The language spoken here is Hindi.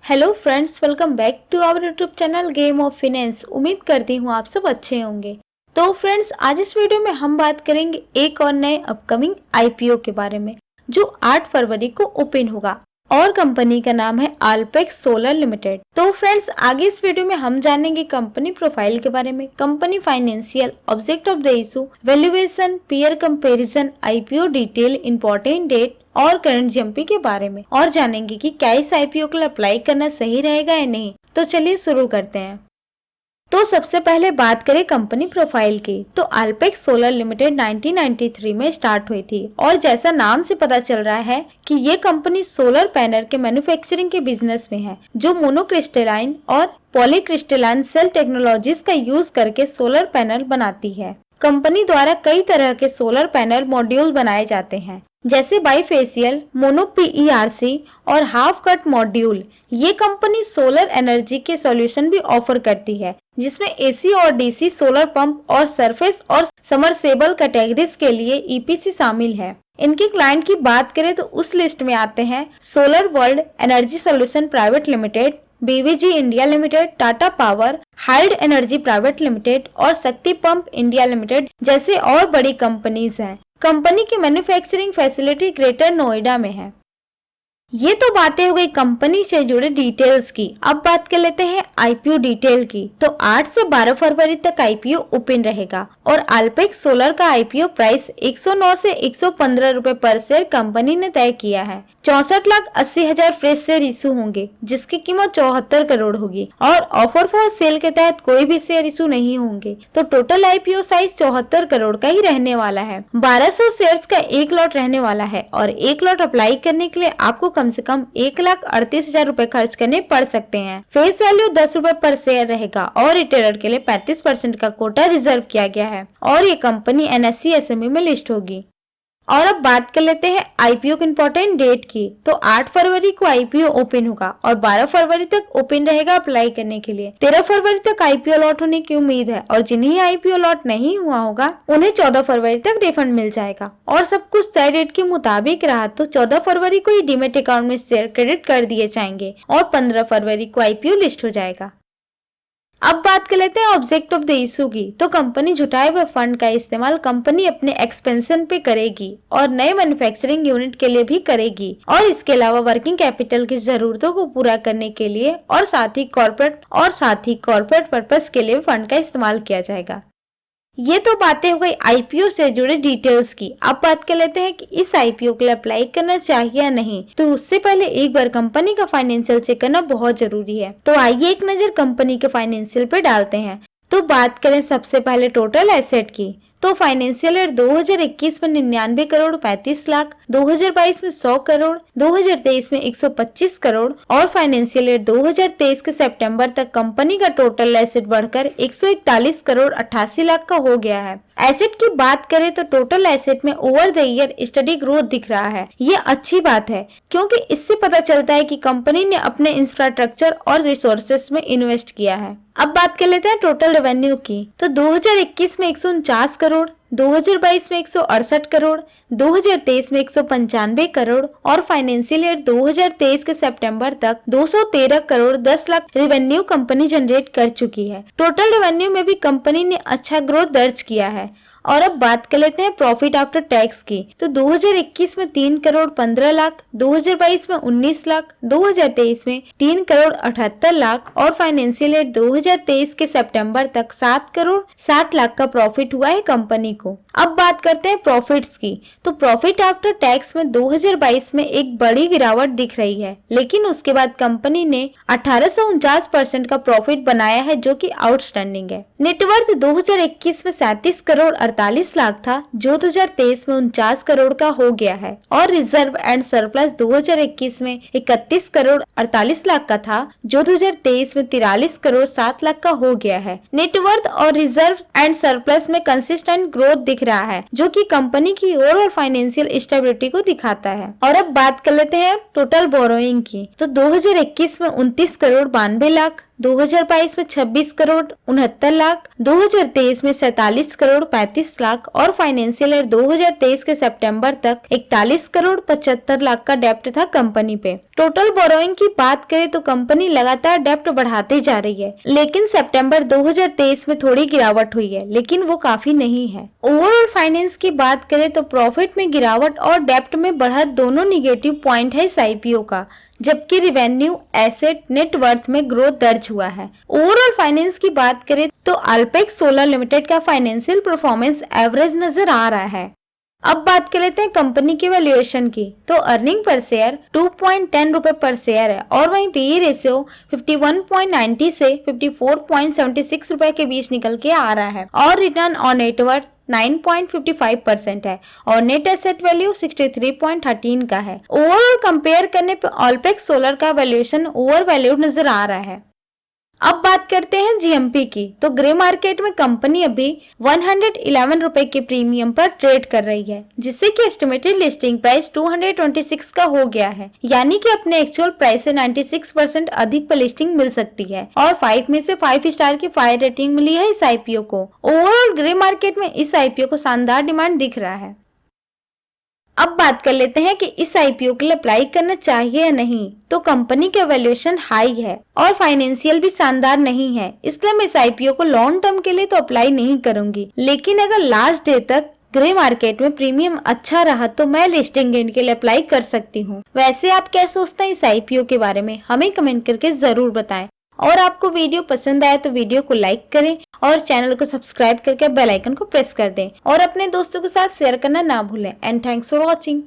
Hello friends, welcome back to our YouTube channel game of finance. उम्मीद करती हूँ आप सब अच्छे होंगे। तो फ्रेंड्स, आज इस वीडियो में हम बात करेंगे एक और नए अपकमिंग आईपीओ के बारे में जो 8 फरवरी को ओपन होगा और कंपनी का नाम है अल्पेक्स सोलर लिमिटेड। तो फ्रेंड्स, आगे इस वीडियो में हम जानेंगे कंपनी प्रोफाइल के बारे में, company financial, object of the issue, valuation, peer comparison, IPO detail, important date और करंट जीएमपी के बारे में, और जानेंगे कि क्या इस आईपीओ के लिए अप्लाई करना सही रहेगा या नहीं। तो चलिए शुरू करते हैं। तो सबसे पहले बात करें कंपनी प्रोफाइल की, तो अल्पेक्स सोलर लिमिटेड 1993 में स्टार्ट हुई थी और जैसा नाम से पता चल रहा है कि ये कंपनी सोलर पैनल के मैन्युफैक्चरिंग के बिजनेस में है, जो मोनोक्रिस्टलाइन और पॉलीक्रिस्टलाइन सेल टेक्नोलॉजीज का यूज करके सोलर पैनल बनाती है। कंपनी द्वारा कई तरह के सोलर पैनल मॉड्यूल बनाए जाते हैं, जैसे बाईफेशियल, मोनो पीईआरसी और हाफ कट मॉड्यूल। ये कंपनी सोलर एनर्जी के सॉल्यूशन भी ऑफर करती है, जिसमें एसी और डीसी सोलर पंप और सरफेस और समरसेबल कैटेगरीज के लिए ईपीसी शामिल है। इनके क्लाइंट की बात करें तो उस लिस्ट में आते हैं solar world energy solution private limited, BVG India limited, Tata power, hide energy private limited और शक्ति पंप इंडिया लिमिटेड जैसे और बड़ी कंपनीज हैं। कंपनी की मैन्युफैक्चरिंग फैसिलिटी ग्रेटर नोएडा में है। ये तो बातें हो गई कंपनी से जुड़े डिटेल्स की। अब बात कर लेते हैं आईपीओ डिटेल की। तो 8 से 12 फरवरी तक आईपीओ ओपन रहेगा और अल्पेक्स सोलर का आईपीओ प्राइस 109 से 115 रुपए पर शेयर कंपनी ने तय किया है। 64,80,000 फ्रेश शेयर इशू होंगे, जिसकी कीमत 74 करोड़ होगी और ऑफर फॉर सेल के तहत कोई भी शेयर इशू नहीं होंगे। तो टोटल आईपीओ साइज 74 करोड़ का ही रहने वाला है। 1200 शेयर्स का एक लॉट रहने वाला है और एक लॉट अप्लाई करने के लिए आपको कम से कम 1,38,000 रुपए खर्च करने पड़ सकते हैं। फेस वैल्यू 10 रुपए पर शेयर रहेगा और रिटेलर के लिए 35% का कोटा रिजर्व किया गया है और ये कंपनी एनएससी एसएमई में लिस्ट होगी। और अब बात कर लेते हैं आईपीओ की इम्पोर्टेंट डेट की। तो 8 फरवरी को आईपीओ ओपन होगा और 12 फरवरी तक ओपन रहेगा अप्लाई करने के लिए। 13 फरवरी तक आईपीओ लॉट होने की उम्मीद है और जिन्हें आईपीओ लॉट नहीं हुआ होगा उन्हें 14 फरवरी तक रिफंड मिल जाएगा। और सब कुछ तय डेट के मुताबिक रहा तो 14 फरवरी को ही डीमेट अकाउंट में शेयर क्रेडिट कर दिए जाएंगे और 15 फरवरी को आईपीओ लिस्ट हो जाएगा। अब बात कर लेते हैं ऑब्जेक्ट ऑफ द इशू की। तो कंपनी जुटाए हुए फंड का इस्तेमाल कंपनी अपने एक्सपेंशन पे करेगी और नए मैन्युफैक्चरिंग यूनिट के लिए भी करेगी और इसके अलावा वर्किंग कैपिटल की जरूरतों को पूरा करने के लिए और साथ ही कॉर्पोरेट पर्पस के लिए फंड का इस्तेमाल किया जाएगा। ये तो बातें हो गई आईपीओ से जुड़े डिटेल्स की। अब बात कर लेते हैं कि इस आईपीओ के लिए अप्लाई करना चाहिए या नहीं। तो उससे पहले एक बार कंपनी का फाइनेंशियल चेक करना बहुत जरूरी है। तो आइए एक नजर कंपनी के फाइनेंशियल पे डालते हैं। तो बात करें सबसे पहले टोटल एसेट की। तो फाइनेंशियल ईयर 2021 में 99 करोड़ 35 लाख, 2022 में 100 करोड़, 2023 में 125 करोड़ और फाइनेंशियल ईयर 2023 के सितंबर तक कंपनी का टोटल एसेट बढ़कर 141 करोड़ 88 लाख का हो गया है। एसेट की बात करें तो टोटल एसेट में over the year study growth दिख रहा है। ये अच्छी बात है क्योंकि इससे पता चलता है कि कंपनी ने अपने इंफ्रास्ट्रक्चर और रिसोर्सेस में इन्वेस्ट किया है। अब बात कर लेते हैं टोटल रेवेन्यू की। तो 2021 में 149 करोड़, 2022 में 168 करोड़, 2023 में 195 करोड़ और फाइनेंशियल ईयर 2023 के सितंबर तक 213 crore 10 lakh revenue company generate कर चुकी है। टोटल रेवेन्यू में भी कंपनी ने अच्छा ग्रोथ दर्ज किया है। और अब बात कर लेते हैं प्रॉफिट आफ्टर टैक्स की। तो 2021 में 3 करोड़ 15 लाख, 2022 में 19 लाख, 2023 में 3 करोड़ 78 लाख और फाइनेंशियल ईयर 2023 के सितंबर तक 7 करोड़ 60 लाख का प्रॉफिट हुआ है कंपनी को। अब बात करते हैं प्रॉफिट्स की। तो प्रॉफिट आफ्टर टैक्स में 2022 में एक बड़ी गिरावट दिख रही है, लेकिन उसके बाद कंपनी ने 1849% का प्रॉफिट बनाया है, जो कि आउटस्टैंडिंग है। नेटवर्थ 2021 में 37 करोड़ 48 लाख था, जो 2023 में 49 करोड़ का हो गया है और रिजर्व एंड सरप्लस 2021 में 31 करोड़ 48 लाख का था, जो 2023 में 43 करोड़ 7 लाख का हो गया है। नेटवर्थ और रिजर्व एंड सरप्लस में कंसिस्टेंट ग्रोथ दिख रहा है, जो कि कंपनी की ओवरऑल फाइनेंशियल स्टेबिलिटी को दिखाता है। और अब बात कर लेते हैं टोटल बोरोइंग की। तो 2021 में 29 करोड़ 92 लाख, 2022 में 26 करोड़ 69 लाख, 2023 में 47 करोड़ 35 35 लाख और फाइनेंशियल ईयर 2023 के सितंबर तक 41 करोड़ 75 लाख का डेप्ट था कंपनी पे। टोटल बोरोइंग की बात करें तो कंपनी लगातार डेप्ट बढ़ाते जा रही है, लेकिन सितंबर 2023 में थोड़ी गिरावट हुई है, लेकिन वो काफी नहीं है। ओवरऑल फाइनेंस की बात करें तो प्रॉफिट में गिरावट और डेप्ट में बढ़त दोनों निगेटिव पॉइंट है इस आईपीओ का, जबकि रिवेन्यू, एसेट, नेट वर्थ में ग्रोथ दर्ज हुआ है। ओवरऑल फाइनेंस की बात करें तो अल्पेक्स सोलर लिमिटेड का फाइनेंशियल परफॉर्मेंस एवरेज नजर आ रहा है। अब बात कर लेते हैं कंपनी के वैल्यूएशन की, तो अर्निंग पर शेयर 2.10 रुपए पर शेयर है और वहीं पीई रेशियो 51.90 से 54.76 रुपए के बीच निकल के आ रहा है और रिटर्न ऑन नेटवर्थ 9.55% है और नेट एसेट वैल्यू 63.13 का है। ओवरऑल कंपेयर करने पर ऑलपेक्स सोलर का वैल्यूएशन ओवर वैल्यूड नजर आ रहा है। अब बात करते हैं जीएमपी की, तो ग्रे मार्केट में कंपनी अभी 111 रुपए के प्रीमियम पर ट्रेड कर रही है, जिससे कि एस्टिमेटेड लिस्टिंग प्राइस 226 का हो गया है, यानी कि अपने एक्चुअल प्राइस से 96% अधिक पर लिस्टिंग मिल सकती है और 5 में से 5 स्टार की फायर रेटिंग मिली है इस आईपीओ को। ओवरऑल ग्रे मार्केट में इस आईपीओ को शानदार डिमांड दिख रहा है। अब बात कर लेते हैं कि इस आईपीओ के लिए अप्लाई करना चाहिए या नहीं, तो कंपनी का वैल्यूएशन हाई है और फाइनेंशियल भी शानदार नहीं है, इसलिए मैं इस आईपीओ को लॉन्ग टर्म के लिए तो अप्लाई नहीं करूंगी, लेकिन अगर लास्ट डे तक ग्रे मार्केट में प्रीमियम अच्छा रहा तो मैं लिस्टिंग गेन के लिए अप्लाई कर सकती हूँ। वैसे आप क्या सोचते हैं इस आईपीओ के बारे में, हमें कमेंट करके जरूर बताएं। और आपको वीडियो पसंद आया तो वीडियो को लाइक करें और चैनल को सब्सक्राइब करके बेल आइकन को प्रेस कर दें और अपने दोस्तों के साथ शेयर करना ना भूलें। And thanks for watching.